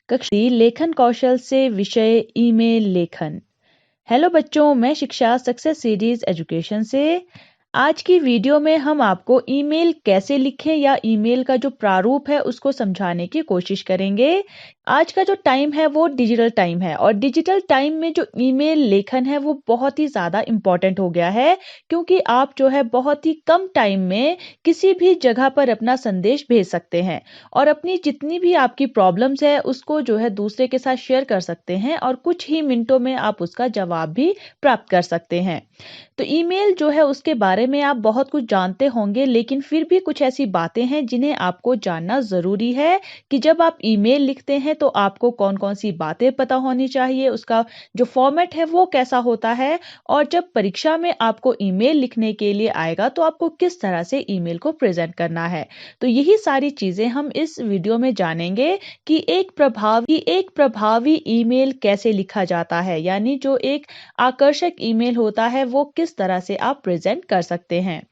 कक्षा लेखन कौशल से विषय ईमेल लेखन। हेलो बच्चों, मैं शिक्षा सक्सेस सीरीज एजुकेशन से आज की वीडियो में हम आपको ईमेल कैसे लिखें या ईमेल का जो प्रारूप है उसको समझाने की कोशिश करेंगे। आज का जो टाइम है वो डिजिटल टाइम है और डिजिटल टाइम में जो ईमेल लेखन है वो बहुत ही ज़्यादा इम्पोर्टेंट हो गया है, क्योंकि आप जो है बहुत ही कम टाइम में किसी भी जगह पर अपना संदेश भेज सकते हैं और अपनी जितनी भी आपकी प्रॉब्लम्स है उसको जो है दूसरे के साथ शेयर कर सकते हैं और कुछ ही मिनटों में आप उसका जवाब भी प्राप्त कर सकते हैं। तो ईमेल जो है उसके बारे में आप बहुत कुछ जानते होंगे, लेकिन फिर भी कुछ ऐसी बातें हैं जिन्हें आपको जानना ज़रूरी है कि जब आप ईमेल लिखते हैं तो आपको कौन-कौन सी बातें पता होनी चाहिए, उसका जो फॉर्मेट है वो कैसा होता है और जब परीक्षा में आपको ईमेल लिखने के लिए आएगा तो आपको किस तरह से ईमेल को प्रेज़ेंट करना है। तो यही सारी चीज़ें हम इस वीडियो में जानेंगे कि एक प्रभावी ईमेल कैसे लिखा जाता है, यानी जो एक आकर्षक ईमेल होता है वो किस तरह से आप प्रेजेंट कर सकते हैं।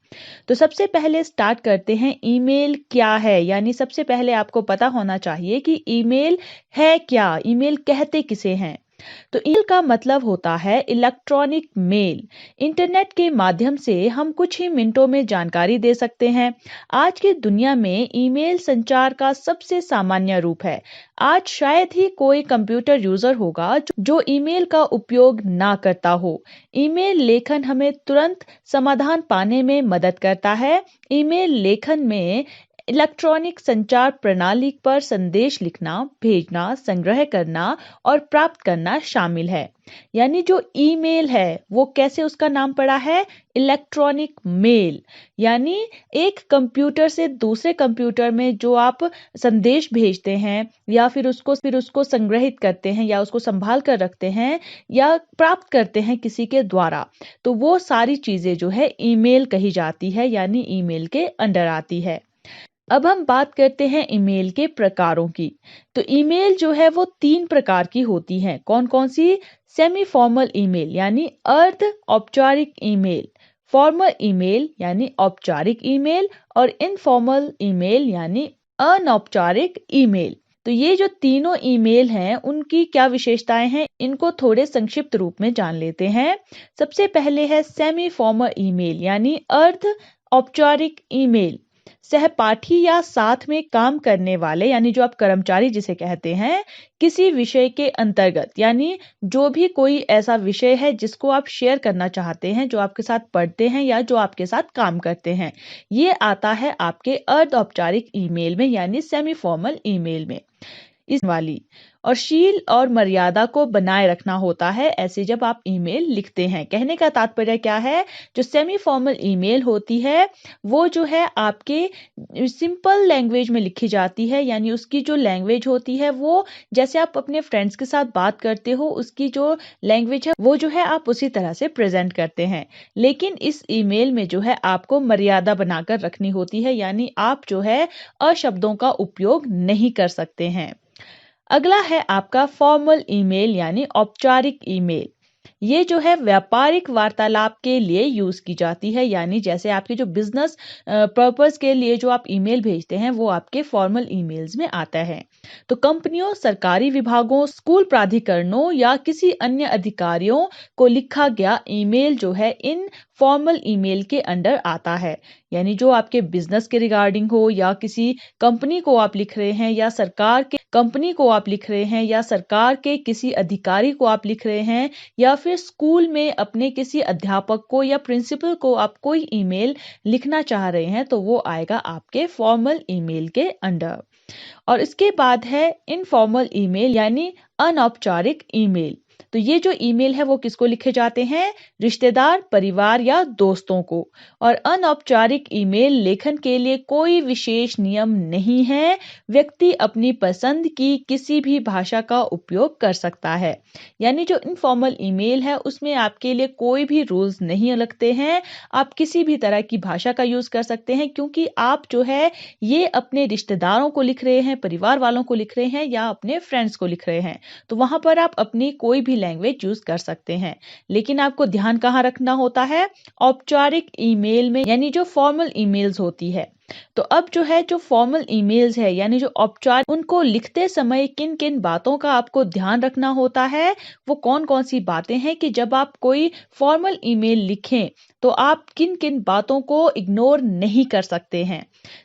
तो सबसे पहले स्टार्ट करते हैं, ईमेल क्या है, यानी सबसे पहले आपको पता होना चाहिए कि ईमेल है क्या, ईमेल कहते किसे हैं। तो ईमेल का मतलब होता है इलेक्ट्रॉनिक मेल। इंटरनेट के माध्यम से हम कुछ ही मिनटों में जानकारी दे सकते हैं। आज की दुनिया में ईमेल संचार का सबसे सामान्य रूप है। आज शायद ही कोई कंप्यूटर यूजर होगा जो ईमेल का उपयोग ना करता हो। ईमेल लेखन हमें तुरंत समाधान पाने में मदद करता है। ईमेल लेखन में इलेक्ट्रॉनिक संचार प्रणाली पर संदेश लिखना, भेजना, संग्रह करना और प्राप्त करना शामिल है। यानी जो ईमेल है वो कैसे उसका नाम पड़ा है इलेक्ट्रॉनिक मेल, यानी एक कंप्यूटर से दूसरे कंप्यूटर में जो आप संदेश भेजते हैं या फिर उसको संग्रहित करते हैं या उसको संभाल कर रखते हैं या प्राप्त करते हैं किसी के द्वारा, तो वो सारी चीजें जो है ईमेल कही जाती है, यानी ईमेल के अंडर आती है। अब हम बात करते हैं ईमेल के प्रकारों की। तो ईमेल जो है वो 3 प्रकार की होती हैं। कौन कौन सी? सेमी फॉर्मल ईमेल यानी अर्ध औपचारिक ईमेल, फॉर्मल ईमेल यानी औपचारिक ईमेल और इनफॉर्मल ईमेल यानी अनौपचारिक ईमेल। तो ये जो तीनों ईमेल हैं उनकी क्या विशेषताएं हैं, इनको थोड़े संक्षिप्त रूप में जान लेते हैं। सबसे पहले है सेमी फॉर्मल ईमेल यानी अर्ध औपचारिक ईमेल। सहपाठी या साथ में काम करने वाले, यानी जो आप कर्मचारी जिसे कहते हैं, किसी विषय के अंतर्गत, यानी जो भी कोई ऐसा विषय है जिसको आप शेयर करना चाहते हैं, जो आपके साथ पढ़ते हैं या जो आपके साथ काम करते हैं, ये आता है आपके अर्ध औपचारिक ईमेल में यानी सेमी फॉर्मल ईमेल में। इस वाली और शील और मर्यादा को बनाए रखना होता है ऐसे जब आप ईमेल लिखते हैं। कहने का तात्पर्य क्या है, जो सेमी फॉर्मल ईमेल होती है वो जो है आपके सिंपल लैंग्वेज में लिखी जाती है, यानी उसकी जो लैंग्वेज होती है वो जैसे आप अपने फ्रेंड्स के साथ बात करते हो उसकी जो लैंग्वेज है वो जो है आप उसी तरह से प्रेजेंट करते हैं। लेकिन इस ईमेल में जो है आपको मर्यादा बनाकर रखनी होती है, यानी आप जो है अशब्दों का उपयोग नहीं कर सकते हैं। अगला है आपका फॉर्मल ईमेल यानी औपचारिक ईमेल। ये जो है व्यापारिक वार्तालाप के लिए यूज की जाती है, यानी जैसे आपके जो बिजनेस पर्पस के लिए जो आप ईमेल भेजते हैं वो आपके फॉर्मल ईमेल्स में आता है। तो कंपनियों, सरकारी विभागों, स्कूल प्राधिकरणों या किसी अन्य अधिकारियों को लिखा गया ईमेल जो है इन फॉर्मल ईमेल के अंडर आता है। यानी जो आपके बिजनेस के रिगार्डिंग हो या किसी कंपनी को आप लिख रहे हैं या सरकार के कंपनी को आप लिख रहे हैं या सरकार के किसी अधिकारी को आप लिख रहे हैं या फिर स्कूल में अपने किसी अध्यापक को या प्रिंसिपल को आप कोई ईमेल लिखना चाह रहे हैं, तो वो आएगा आपके फॉर्मल ईमेल के अंडर। और इसके बाद है इनफॉर्मल ईमेल यानी अनौपचारिक ईमेल। तो ये जो ईमेल है वो किसको लिखे जाते हैं? रिश्तेदार, परिवार या दोस्तों को। और अनौपचारिक ईमेल लेखन के लिए कोई विशेष नियम नहीं है, व्यक्ति अपनी पसंद की किसी भी भाषा का उपयोग कर सकता है। यानी जो इनफॉर्मल ईमेल है उसमें आपके लिए कोई भी रूल्स नहीं लगते हैं, आप किसी भी तरह की भाषा का यूज कर सकते हैं, क्योंकि आप जो है ये अपने रिश्तेदारों को लिख रहे हैं, परिवार वालों को लिख रहे हैं या अपने फ्रेंड्स को लिख रहे हैं, तो वहां पर आप अपनी कोई भी लैंग्वेज यूज कर सकते हैं। लेकिन आपको ध्यान कहाँ रखना होता है? औपचारिक ईमेल में, यानी जो फॉर्मल ईमेल्स होती है तो अब जो है जो फॉर्मल ईमेल्स है यानी जो औपचारिक, उनको लिखते समय किन किन बातों का आपको ध्यान रखना होता है, वो कौन कौन सी बातें हैं कि जब आप कोई फॉर्मल ईमेल लिखें तो आप किन किन बातों को इग्नोर नहीं कर सकते हैं।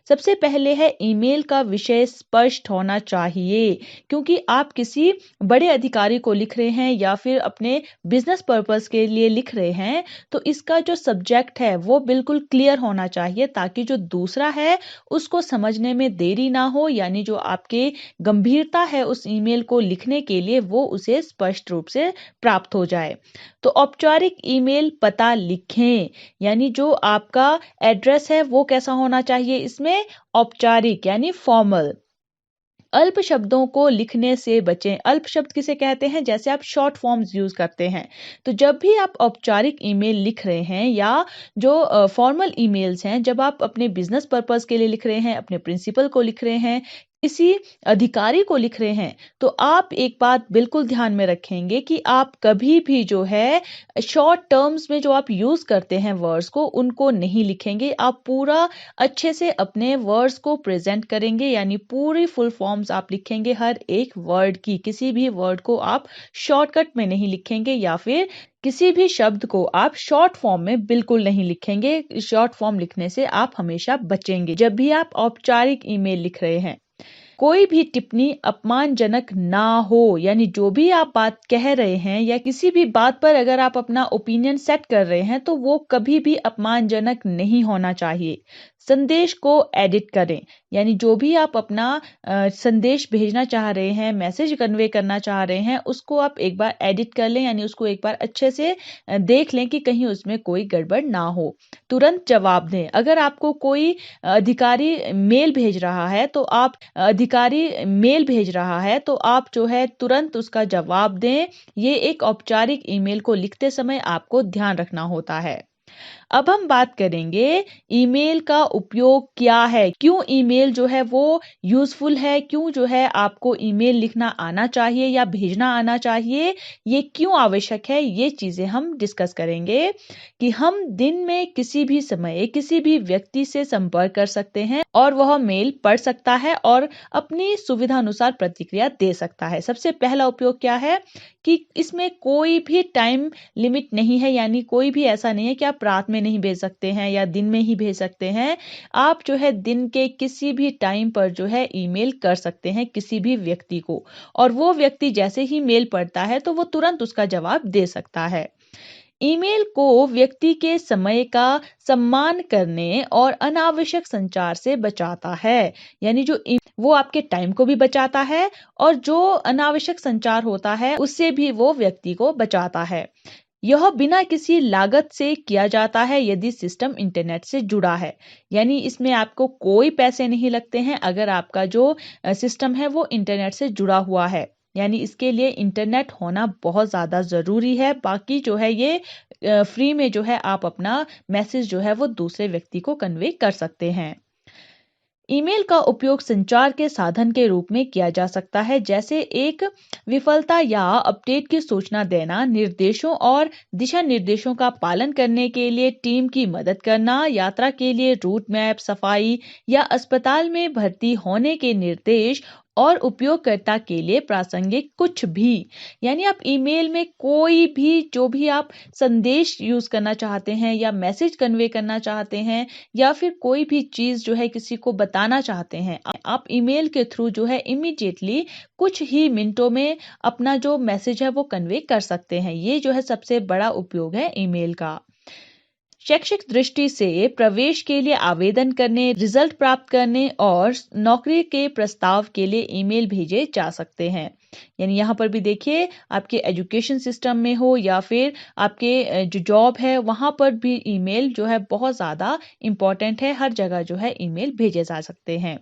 सबसे पहले है ईमेल का विषय स्पष्ट होना चाहिए, क्योंकि आप किसी बड़े अधिकारी को लिख रहे हैं या फिर अपने बिजनेस पर्पस के लिए लिख रहे हैं, तो इसका जो सब्जेक्ट है वो बिल्कुल क्लियर होना चाहिए, ताकि जो दूसरा है उसको समझने में देरी ना हो, यानी जो आपके गंभीरता है उस ईमेल को लिखने के लिए वो उसे स्पष्ट रूप से प्राप्त हो जाए। तो औपचारिक ईमेल पता लिखें, यानी जो आपका एड्रेस है वो कैसा होना चाहिए, इसमें औपचारिक यानी फॉर्मल। अल्प शब्दों को लिखने से बचें। अल्प शब्द किसे कहते हैं, जैसे आप शॉर्ट फॉर्म्स यूज करते हैं। तो जब भी आप औपचारिक ईमेल लिख रहे हैं या जो फॉर्मल ईमेल्स हैं, जब आप अपने बिजनेस पर्पस के लिए लिख रहे हैं, अपने प्रिंसिपल को लिख रहे हैं, किसी अधिकारी को लिख रहे हैं, तो आप एक बात बिल्कुल ध्यान में रखेंगे कि आप कभी भी जो है शॉर्ट टर्म्स में जो आप यूज करते हैं वर्ड्स को, उनको नहीं लिखेंगे। आप पूरा अच्छे से अपने वर्ड्स को प्रेजेंट करेंगे, यानी पूरी फुल फॉर्म्स आप लिखेंगे हर एक वर्ड की। किसी भी वर्ड को आप शॉर्टकट में नहीं लिखेंगे या फिर किसी भी शब्द को आप शॉर्ट फॉर्म में बिल्कुल नहीं लिखेंगे। शॉर्ट फॉर्म लिखने से आप हमेशा बचेंगे जब भी आप औपचारिक ईमेल लिख रहे हैं। कोई भी टिप्पणी अपमानजनक ना हो, यानी जो भी आप बात कह रहे हैं या किसी भी बात पर अगर आप अपना ओपिनियन सेट कर रहे हैं, तो वो कभी भी अपमानजनक नहीं होना चाहिए। संदेश को एडिट करें, यानी जो भी आप अपना संदेश भेजना चाह रहे हैं, मैसेज कन्वे करना चाह रहे हैं, उसको आप एक बार एडिट कर लें, यानी उसको एक बार अच्छे से देख लें कि कहीं उसमें कोई गड़बड़ ना हो। तुरंत जवाब दें। अगर आपको कोई अधिकारी मेल भेज रहा है तो आप जो है तुरंत उसका जवाब दें। ये एक औपचारिक ईमेल को लिखते समय आपको ध्यान रखना होता है। अब हम बात करेंगे ईमेल का उपयोग क्या है, क्यों ईमेल जो है वो यूजफुल है, क्यों जो है आपको ईमेल लिखना आना चाहिए या भेजना आना चाहिए, ये क्यों आवश्यक है। ये चीजें हम डिस्कस करेंगे कि हम दिन में किसी भी समय किसी भी व्यक्ति से संपर्क कर सकते हैं और वह मेल पढ़ सकता है और अपनी सुविधा अनुसार प्रतिक्रिया दे सकता है। सबसे पहला उपयोग क्या है कि इसमें कोई भी टाइम लिमिट नहीं है, यानी कोई भी ऐसा नहीं है कि आप रात में नहीं भेज सकते हैं या दिन में ही भेज सकते हैं। आप जो है दिन के किसी भी टाइम पर जो है ईमेल कर सकते हैं किसी भी व्यक्ति को, और वो व्यक्ति जैसे ही मेल पढ़ता है तो वो तुरंत उसका जवाब दे सकता है। ईमेल को व्यक्ति के समय का सम्मान करने और अनावश्यक संचार से बचाता है, यानी वो आपके टाइम को भी बचाता है और जो अनावश्यक संचार होता है उससे भी वो व्यक्ति को बचाता है। यह बिना किसी लागत से किया जाता है यदि सिस्टम इंटरनेट से जुड़ा है, यानी इसमें आपको कोई पैसे नहीं लगते हैं अगर आपका जो सिस्टम है वो इंटरनेट से जुड़ा हुआ है, यानी इसके लिए इंटरनेट होना बहुत ज़्यादा ज़रूरी है। बाकी जो है ये फ्री में जो है आप अपना मैसेज जो है वो दूसरे व्यक्ति को कन्वे कर सकते हैं। ईमेल का उपयोग संचार के साधन के रूप में किया जा सकता है, जैसे एक विफलता या अपडेट की सूचना देना, निर्देशों और दिशा निर्देशों का पालन करने के लिए टीम की मदद करना, यात्रा के लिए रूट मैप, सफाई या अस्पताल में भर्ती होने के निर्देश और उपयोगकर्ता के लिए प्रासंगिक कुछ भी। यानी आप ईमेल में कोई भी जो भी आप संदेश यूज करना चाहते हैं या मैसेज कन्वे करना चाहते हैं या फिर कोई भी चीज जो है किसी को बताना चाहते हैं, आप ईमेल के थ्रू जो है इमीडिएटली कुछ ही मिनटों में अपना जो मैसेज है वो कन्वे कर सकते हैं। ये जो है सबसे बड़ा उपयोग है ईमेल का। शैक्षिक दृष्टि से प्रवेश के लिए आवेदन करने, रिजल्ट प्राप्त करने और नौकरी के प्रस्ताव के लिए ईमेल भेजे जा सकते हैं। यानी यहाँ पर भी देखिए, आपके एजुकेशन सिस्टम में हो या फिर आपके जो जॉब है वहां पर भी ईमेल जो है बहुत ज्यादा इंपॉर्टेंट है। हर जगह जो है ईमेल भेजे जा सकते हैं।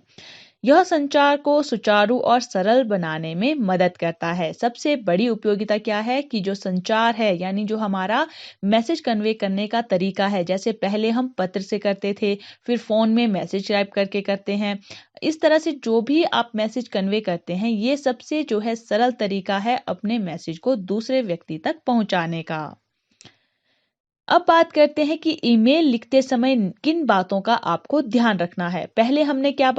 यह संचार को सुचारू और सरल बनाने में मदद करता है। सबसे बड़ी उपयोगिता क्या है कि जो संचार है, यानी जो हमारा मैसेज कन्वे करने का तरीका है, जैसे पहले हम पत्र से करते थे, फिर फोन में मैसेज टाइप करके करते हैं, इस तरह से जो भी आप मैसेज कन्वे करते हैं, ये सबसे जो है सरल तरीका है अपने मैसेज को दूसरे व्यक्ति तक पहुंचाने का। अब बात करते हैं कि ईमेल लिखते समय किन बातों का आपको ध्यान रखना है। पहले हमने क्या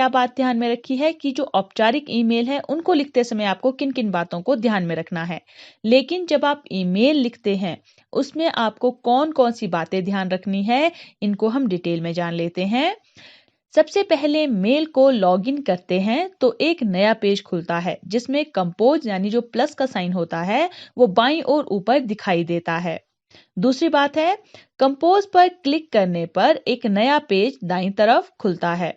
बात ध्यान में रखी है कि जो औपचारिक ईमेल है उनको लिखते समय आपको किन किन बातों को ध्यान में रखना है। लेकिन जब आप ईमेल लिखते हैं उसमें आपको कौन कौन सी बातें ध्यान रखनी है, इनको हम डिटेल में जान लेते हैं। सबसे पहले मेल को लॉगिन करते हैं तो एक नया पेज खुलता है जिसमें कंपोज यानी जो प्लस का साइन होता है वो बाईं ओर ऊपर दिखाई देता है। दूसरी बात है, कंपोज पर क्लिक करने पर एक नया पेज दाईं तरफ खुलता है।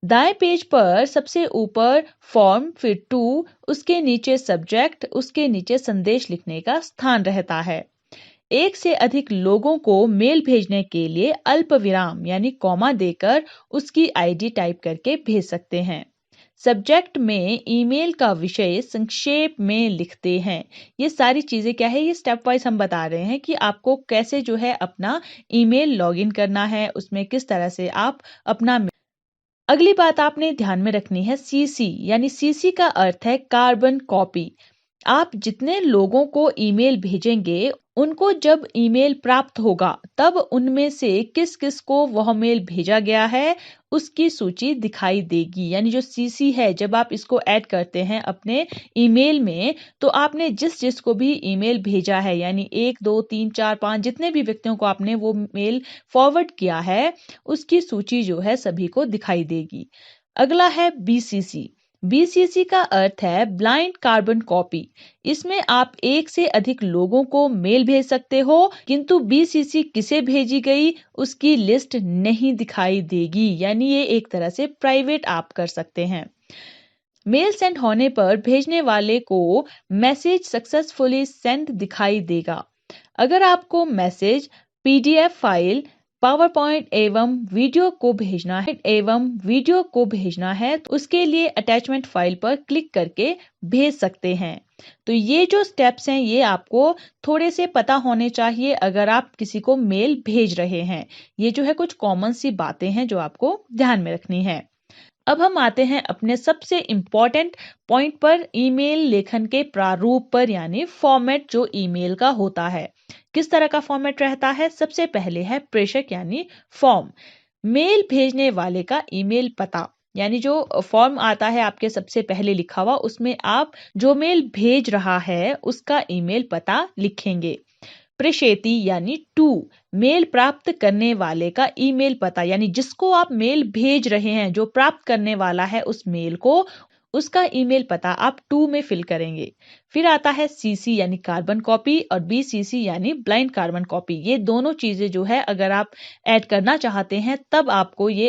दाएं पेज पर सबसे ऊपर फॉर्म, फिर टू, उसके नीचे सब्जेक्ट, उसके नीचे संदेश लिखने का स्थान रहता है। एक से अधिक लोगों को मेल भेजने के लिए अल्प विराम यानी कॉमा देकर उसकी आईडी टाइप करके भेज सकते हैं। सब्जेक्ट में ईमेल का विषय संक्षेप में लिखते हैं। ये सारी चीजें क्या है, ये स्टेप वाइज हम बता रहे हैं कि आपको कैसे जो है अपना ईमेल लॉगिन करना है, उसमें किस तरह से आप अपना। अगली बात आपने ध्यान में रखनी है सीसी, यानी सीसी का अर्थ है कार्बन कॉपी। आप जितने लोगों को ईमेल भेजेंगे उनको जब ईमेल प्राप्त होगा तब उनमें से किस किस को वह मेल भेजा गया है उसकी सूची दिखाई देगी। यानी जो सीसी है, जब आप इसको ऐड करते हैं अपने ईमेल में तो आपने जिस जिस को भी ईमेल भेजा है, यानी 1 2 3 4 5 जितने भी व्यक्तियों को आपने वो मेल फॉरवर्ड किया है उसकी सूची जो है सभी को दिखाई देगी। अगला है बीसीसी। बीसीसी का अर्थ है ब्लाइंड कार्बन कॉपी। इसमें आप एक से अधिक लोगों को मेल भेज सकते हो किंतु बीसीसी किसे भेजी गई उसकी लिस्ट नहीं दिखाई देगी, यानी ये एक तरह से प्राइवेट आप कर सकते हैं। मेल सेंड होने पर भेजने वाले को मैसेज सक्सेसफुली सेंड दिखाई देगा। अगर आपको message PDF file, power point एवं वीडियो को भेजना है तो उसके लिए अटैचमेंट फाइल पर क्लिक करके भेज सकते हैं। तो ये जो स्टेप्स हैं ये आपको थोड़े से पता होने चाहिए अगर आप किसी को मेल भेज रहे हैं। ये जो है कुछ कॉमन सी बातें हैं जो आपको ध्यान में रखनी है। अब हम आते हैं अपने सबसे इंपॉर्टेंट पॉइंट पर, ईमेल लेखन के प्रारूप पर, यानी फॉर्मेट जो ईमेल का होता है। किस तरह का फॉर्मेट रहता है? सबसे पहले है प्रेषक यानी फॉर्म। मेल भेजने वाले का ईमेल पता, यानी जो फॉर्म आता है आपके सबसे पहले लिखा हुआ, उसमें आप जो मेल भेज रहा है उसका ईमेल पता लिखेंगे। प्रेषेती यानी टू, मेल प्राप्त करने वाले का ईमेल पता, यानी जिसको आप मेल भेज रहे हैं, जो प्राप्त करने वाला है उस मेल को, उसका ईमेल पता आप टू में फिल करेंगे। फिर आता है सीसी यानी कार्बन कॉपी और बीसीसी यानी ब्लाइंड कार्बन कॉपी। ये दोनों चीजें जो है अगर आप ऐड करना चाहते हैं तब आपको ये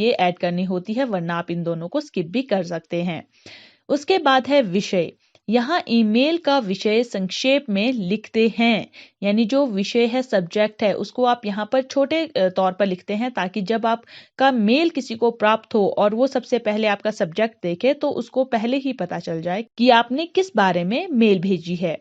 ऐड करनी होती है, वरना आप इन दोनों को स्किप भी कर सकते हैं। उसके बाद है विषय। यहाँ ईमेल का विषय संक्षेप में लिखते हैं, यानी जो विषय है, सब्जेक्ट है, उसको आप यहाँ पर छोटे तौर पर लिखते हैं ताकि जब आपका मेल किसी को प्राप्त हो और वो सबसे पहले आपका सब्जेक्ट देखे तो उसको पहले ही पता चल जाए कि आपने किस बारे में मेल भेजी है।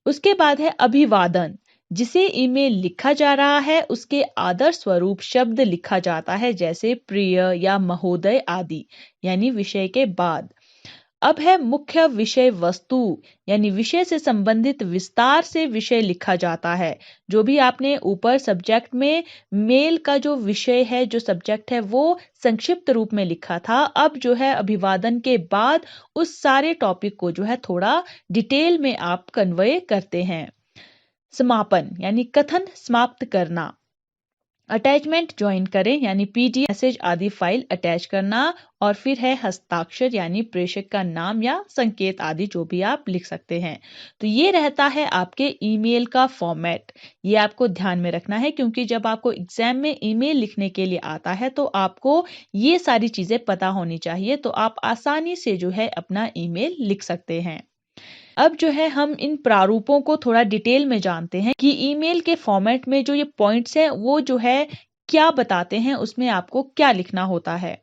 उसके बाद है अभिवादन। जिसे ईमेल लिखा जा रहा है उसके आदर स्वरूप शब्द लिखा जाता है, जैसे प्रिय या महोदय आदि, यानी विषय के बाद। अब है मुख्य विषय वस्तु, यानी विषय से संबंधित विस्तार से विषय लिखा जाता है। जो भी आपने ऊपर सब्जेक्ट में मेल का जो विषय है, जो सब्जेक्ट है, वो संक्षिप्त रूप में लिखा था, अब जो है अभिवादन के बाद उस सारे टॉपिक को जो है थोड़ा डिटेल में आप कन्वे करते हैं। समापन यानी कथन समाप्त करना। अटैचमेंट ज्वाइन करें, यानी पीडीएफ, मैसेज आदि फाइल अटैच करना। और फिर है हस्ताक्षर, यानी प्रेषक का नाम या संकेत आदि जो भी आप लिख सकते हैं। तो ये रहता है आपके ईमेल का फॉर्मेट। ये आपको ध्यान में रखना है क्योंकि जब आपको एग्जाम में ईमेल लिखने के लिए आता है तो आपको ये सारी चीजें पता होनी चाहिए, तो आप आसानी से जो है अपना ईमेल लिख सकते हैं। अब जो है हम इन प्रारूपों को थोड़ा डिटेल में जानते हैं कि ईमेल के फॉर्मेट में जो ये पॉइंट्स हैं वो जो है क्या बताते हैं, उसमें आपको क्या लिखना होता है।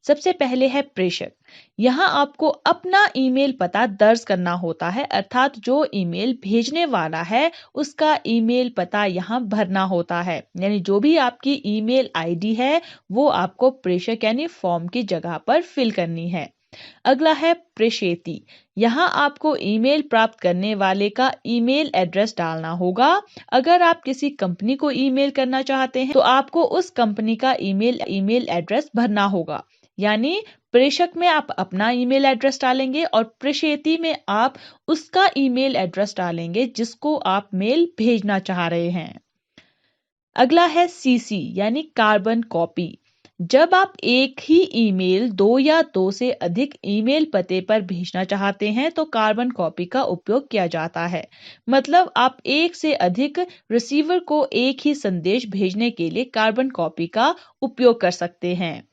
सबसे पहले है प्रेषक। यहाँ आपको अपना ईमेल पता दर्ज करना होता है, अर्थात जो ईमेल भेजने वाला है उसका ईमेल पता यहाँ भरना होता है, यानी जो भी आपकी ईमेल आईडी है वो आपको प्रेषक यानी फॉर्म की जगह पर फिल करनी है। अगला है प्रेषिती। यहाँ आपको ईमेल प्राप्त करने वाले का ईमेल एड्रेस डालना होगा। अगर आप किसी कंपनी को ईमेल करना चाहते हैं तो आपको उस कंपनी का ईमेल एड्रेस भरना होगा। यानी प्रेषक में आप अपना ईमेल एड्रेस डालेंगे और प्रेषिती में आप उसका ईमेल एड्रेस डालेंगे जिसको आप मेल भेजना चाह रहे हैं। अगला है सीसी यानी कार्बन कॉपी। जब आप एक ही ईमेल 2 या 2 से अधिक ईमेल पते पर भेजना चाहते हैं तो कार्बन कॉपी का उपयोग किया जाता है। मतलब आप एक से अधिक रिसीवर को एक ही संदेश भेजने के लिए कार्बन कॉपी का उपयोग कर सकते हैं।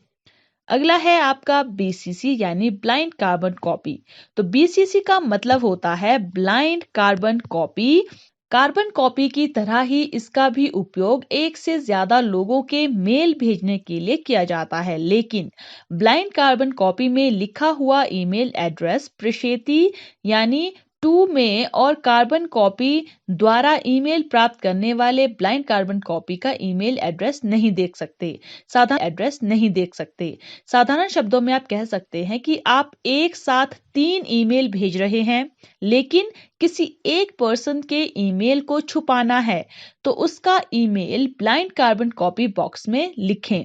अगला है आपका बीसीसी यानी ब्लाइंड कार्बन कॉपी। तो बीसीसी का मतलब होता है blind carbon copy. Carbon copy की तरह ही इसका भी उपयोग एक से ज्यादा लोगों के मेल भेजने के लिए किया जाता है, लेकिन ब्लाइंड कार्बन कॉपी में लिखा हुआ ईमेल एड्रेस प्रेषिती यानी 2 में और कार्बन कॉपी द्वारा ईमेल प्राप्त करने वाले ब्लाइंड कार्बन कॉपी का ईमेल एड्रेस नहीं देख सकते। साधारण शब्दों में आप कह सकते हैं कि आप एक साथ 3 ईमेल भेज रहे हैं, लेकिन किसी एक पर्सन के ईमेल को छुपाना है तो उसका email blind carbon copy box में लिखें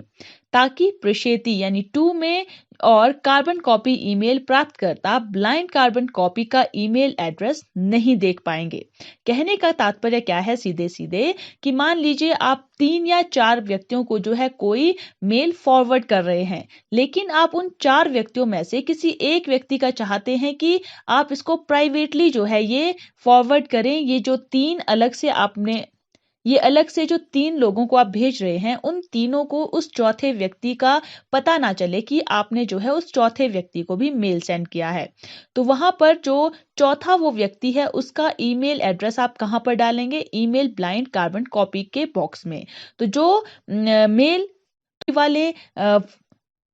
ताकि प्रेषिती यानी 2 में और कार्बन कॉपी ईमेल प्राप्तकर्ता ब्लाइंड कार्बन कॉपी का ईमेल एड्रेस नहीं देख पाएंगे। कहने का तात्पर्य क्या है सीधे सीधे कि मान लीजिए आप 3 या 4 व्यक्तियों को जो है कोई मेल फॉरवर्ड कर रहे हैं, लेकिन आप उन 4 व्यक्तियों में से किसी एक व्यक्ति का चाहते हैं कि आप इसको प्राइवेटली जो है ये फॉरवर्ड करें। ये अलग से जो 3 लोगों को आप भेज रहे हैं उन तीनों को उस चौथे व्यक्ति का पता ना चले कि आपने जो है उस चौथे व्यक्ति को भी मेल सेंड किया है। तो वहां पर जो चौथा वो व्यक्ति है उसका ईमेल एड्रेस आप कहां पर डालेंगे? ईमेल ब्लाइंड कार्बन कॉपी के बॉक्स में।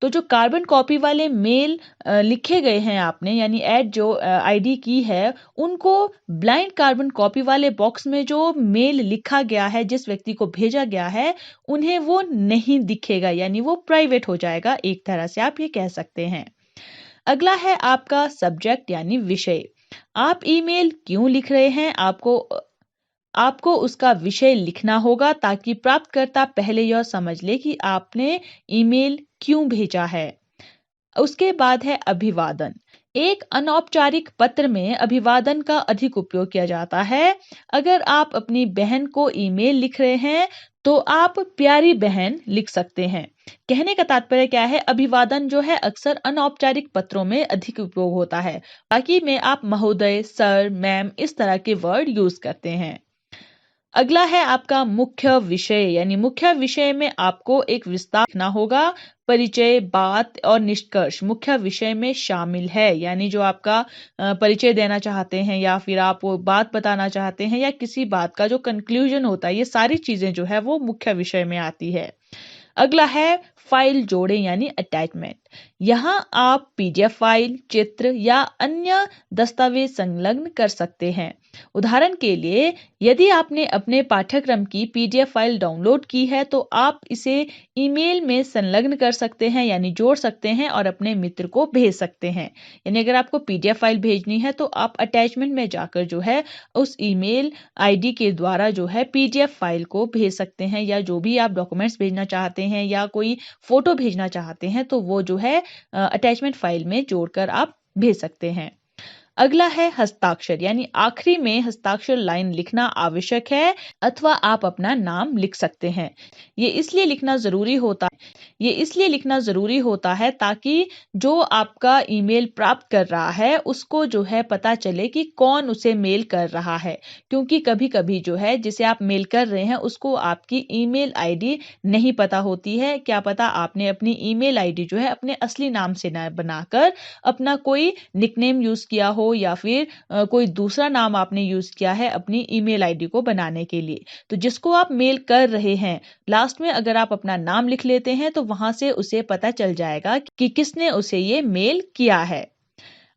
तो जो कार्बन कॉपी वाले मेल लिखे गए हैं आपने यानी ऐड जो आईडी की है उनको ब्लाइंड कार्बन कॉपी वाले बॉक्स में जो मेल लिखा गया है जिस व्यक्ति को भेजा गया है उन्हें वो नहीं दिखेगा, यानी वो प्राइवेट हो जाएगा, एक तरह से आप ये कह सकते हैं। अगला है आपका सब्जेक्ट यानी विषय। आप ईमेल क्यों लिख रहे हैं आपको उसका विषय लिखना होगा ताकि प्राप्तकर्ता पहले यह समझ ले कि आपने ईमेल क्यों भेजा है। उसके बाद है अभिवादन। एक अनौपचारिक पत्र में अभिवादन का अधिक उपयोग किया जाता है। अगर आप अपनी बहन को ईमेल लिख रहे हैं तो आप प्यारी बहन लिख सकते हैं। कहने का तात्पर्य क्या है? अभिवादन जो है अक्सर अनौपचारिक पत्रों में अधिक उपयोग होता है, बाकी में आप महोदय, सर, मैम इस तरह के वर्ड यूज करते हैं। अगला है आपका मुख्य विषय यानी मुख्य विषय में आपको एक विस्तार लिखना होगा। परिचय, बात और निष्कर्ष मुख्य विषय में शामिल है, यानी जो आपका परिचय देना चाहते हैं या फिर आप वो बात बताना चाहते हैं या किसी बात का जो कंक्लूजन होता है, ये सारी चीजें जो है वो मुख्य विषय में आती है। अगला है फाइल जोड़ें यानी अटैचमेंट। यहाँ आप पीडीएफ फाइल, चित्र या अन्य दस्तावेज संलग्न कर सकते हैं। उदाहरण के लिए यदि आपने अपने पाठ्यक्रम की पीडीएफ फाइल डाउनलोड की है तो आप इसे ईमेल में संलग्न कर सकते हैं यानी जोड़ सकते हैं और अपने मित्र को भेज सकते हैं। यानी अगर आपको पीडीएफ फाइल भेजनी है तो आप अटैचमेंट में जाकर जो है उस ईमेल आईडी के द्वारा जो है पीडीएफ फाइल को भेज सकते हैं, या जो भी आप डॉक्यूमेंट्स भेजना चाहते हैं या कोई फोटो भेजना चाहते हैं तो वो जो है अटैचमेंट फाइल में जोड़कर आप भेज सकते हैं। अगला है हस्ताक्षर यानी आखिरी में हस्ताक्षर लाइन लिखना आवश्यक है अथवा आप अपना नाम लिख सकते हैं। ये इसलिए लिखना जरूरी होता है ताकि जो आपका ईमेल प्राप्त कर रहा है उसको जो है पता चले कि कौन उसे मेल कर रहा है, क्योंकि कभी कभी जो है जिसे आप मेल कर रहे हैं उसको आपकी ईमेल आईडी नहीं पता होती है। क्या पता आपने अपनी ईमेल आईडी जो है अपने असली नाम से न बनाकर अपना कोई निकनेम यूज किया हो या फिर कोई दूसरा नाम आपने यूज किया है अपनी ईमेल आईडी को बनाने के लिए। तो जिसको आप मेल कर रहे हैं लास्ट में अगर आप अपना नाम लिख लेते हैं तो वहां से उसे पता चल जाएगा कि किसने उसे ये मेल किया है।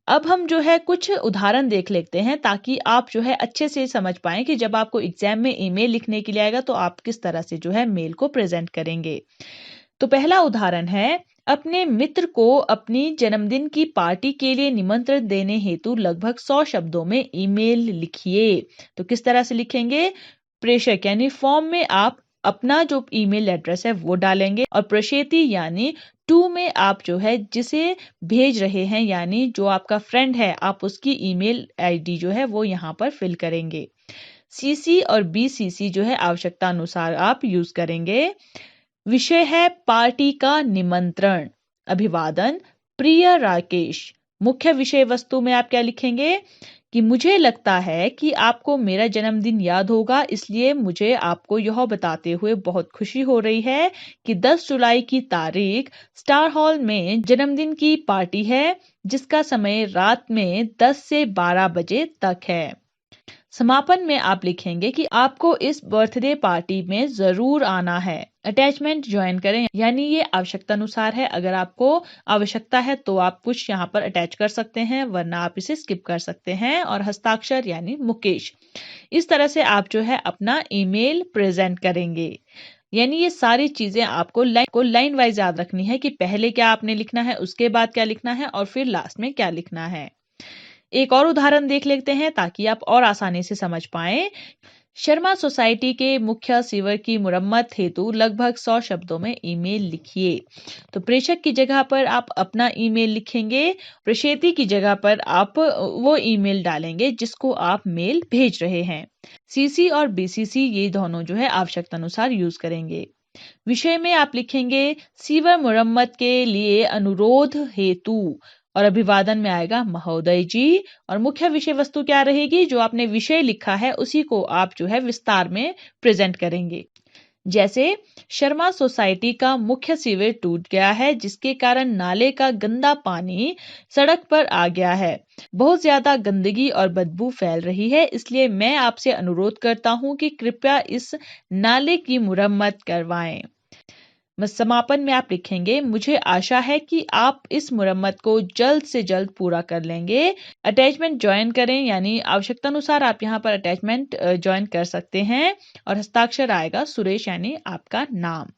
अब हम जो है कुछ उदाहरण देख लेते हैं ताकि आप जो है अच्छे से समझ पाएं कि जब आपको एग्जाम में ईमेल लिखने के लिए आएगा तो आप किस तरह से जो है मेल को प्रेजेंट करेंगे। तो पहला उदाहरण है, अपने मित्र को अपनी जन्मदिन की पार्टी के लिए निमंत्रण देने हेतु लगभग 100 शब्दों में ईमेल लिखिए। तो किस तरह से लिखेंगे? प्रेषक यानी फॉर्म में आप अपना जो ईमेल एड्रेस है वो डालेंगे और प्रेषिती यानी टू में आप जो है जिसे भेज रहे हैं यानी जो आपका फ्रेंड है आप उसकी ईमेल आईडी जो है वो यहाँ पर फिल करेंगे। सीसी और बीसीसी जो है आवश्यकता अनुसार आप यूज करेंगे। विषय है पार्टी का निमंत्रण। अभिवादन, प्रिय राकेश। मुख्य विषय वस्तु में आप क्या लिखेंगे कि मुझे लगता है कि आपको मेरा जन्मदिन याद होगा, इसलिए मुझे आपको यह बताते हुए बहुत खुशी हो रही है कि 10 जुलाई की तारीख स्टार हॉल में जन्मदिन की पार्टी है जिसका समय रात में 10 से 12 बजे तक है। समापन में आप लिखेंगे कि आपको इस बर्थडे पार्टी में जरूर आना है। अटैचमेंट ज्वाइन करें यानी ये आवश्यकता अनुसार है। अगर आपको आवश्यकता है तो आप कुछ यहाँ पर अटैच कर सकते हैं, वरना आप इसे स्किप कर सकते हैं। और हस्ताक्षर यानी मुकेश। इस तरह से आप जो है अपना ईमेल प्रेजेंट करेंगे। यानी ये सारी चीजें आपको लाइन वाइज याद रखनी है कि पहले क्या आपने लिखना है, उसके बाद क्या लिखना है और फिर लास्ट में क्या लिखना है। एक और उदाहरण देख लेते हैं ताकि आप और आसानी से समझ पाएं। शर्मा सोसाइटी के मुख्य सीवर की मुरम्मत हेतु लगभग 100 शब्दों में ईमेल लिखिए। तो प्रेषक की जगह पर आप अपना ईमेल लिखेंगे, प्रेषिती की जगह पर आप वो ईमेल डालेंगे जिसको आप मेल भेज रहे हैं। सीसी और बीसीसी ये दोनों जो है आवश्यकता अनुसार यूज करेंगे। विषय में आप लिखेंगे सीवर मुरम्मत के लिए अनुरोध हेतु और अभिवादन में आएगा महोदय जी। और मुख्य विषय वस्तु क्या रहेगी? जो आपने विषय लिखा है उसी को आप जो है विस्तार में प्रेजेंट करेंगे। जैसे शर्मा सोसाइटी का मुख्य सीवर टूट गया है जिसके कारण नाले का गंदा पानी सड़क पर आ गया है। बहुत ज्यादा गंदगी और बदबू फैल रही है, इसलिए मैं आपसे अनुरोध करता हूं कि कृपया इस नाले की मुरम्मत करवाएं। समापन में आप लिखेंगे मुझे आशा है कि आप इस मुरम्मत को जल्द से जल्द पूरा कर लेंगे। अटैचमेंट ज्वाइन करें यानी आवश्यकता अनुसार आप यहाँ पर अटैचमेंट ज्वाइन कर सकते हैं। और हस्ताक्षर आएगा सुरेश यानी आपका नाम।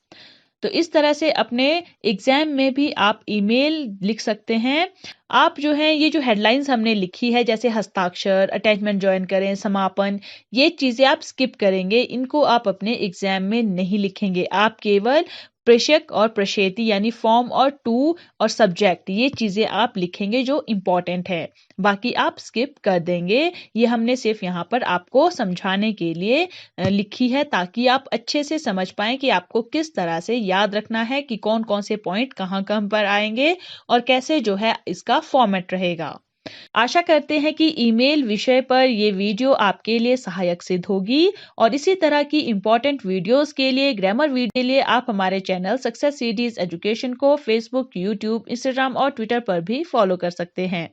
तो इस तरह से अपने एग्जाम में भी आप ईमेल लिख सकते हैं। आप जो है ये जो हेडलाइंस हमने लिखी है जैसे हस्ताक्षर, अटैचमेंट ज्वाइन करें, समापन, ये चीजें आप स्किप करेंगे। इनको आप अपने एग्जाम में नहीं लिखेंगे। आप केवल प्रेषक और प्रेषिती यानी फॉर्म और टू और सब्जेक्ट ये चीजें आप लिखेंगे जो इंपॉर्टेंट है, बाकी आप स्किप कर देंगे। ये हमने सिर्फ यहाँ पर आपको समझाने के लिए लिखी है ताकि आप अच्छे से समझ पाएं कि आपको किस तरह से याद रखना है कि कौन कौन से पॉइंट कहाँ कहाँ पर आएंगे और कैसे जो है इसका फॉर्मेट रहेगा। आशा करते हैं कि ईमेल विषय पर ये वीडियो आपके लिए सहायक सिद्ध होगी। और इसी तरह की इंपॉर्टेंट वीडियोस के लिए, ग्रामर वीडियो के लिए आप हमारे चैनल सक्सेस सीरीज एजुकेशन को फेसबुक, यूट्यूब, इंस्टाग्राम और ट्विटर पर भी फॉलो कर सकते हैं।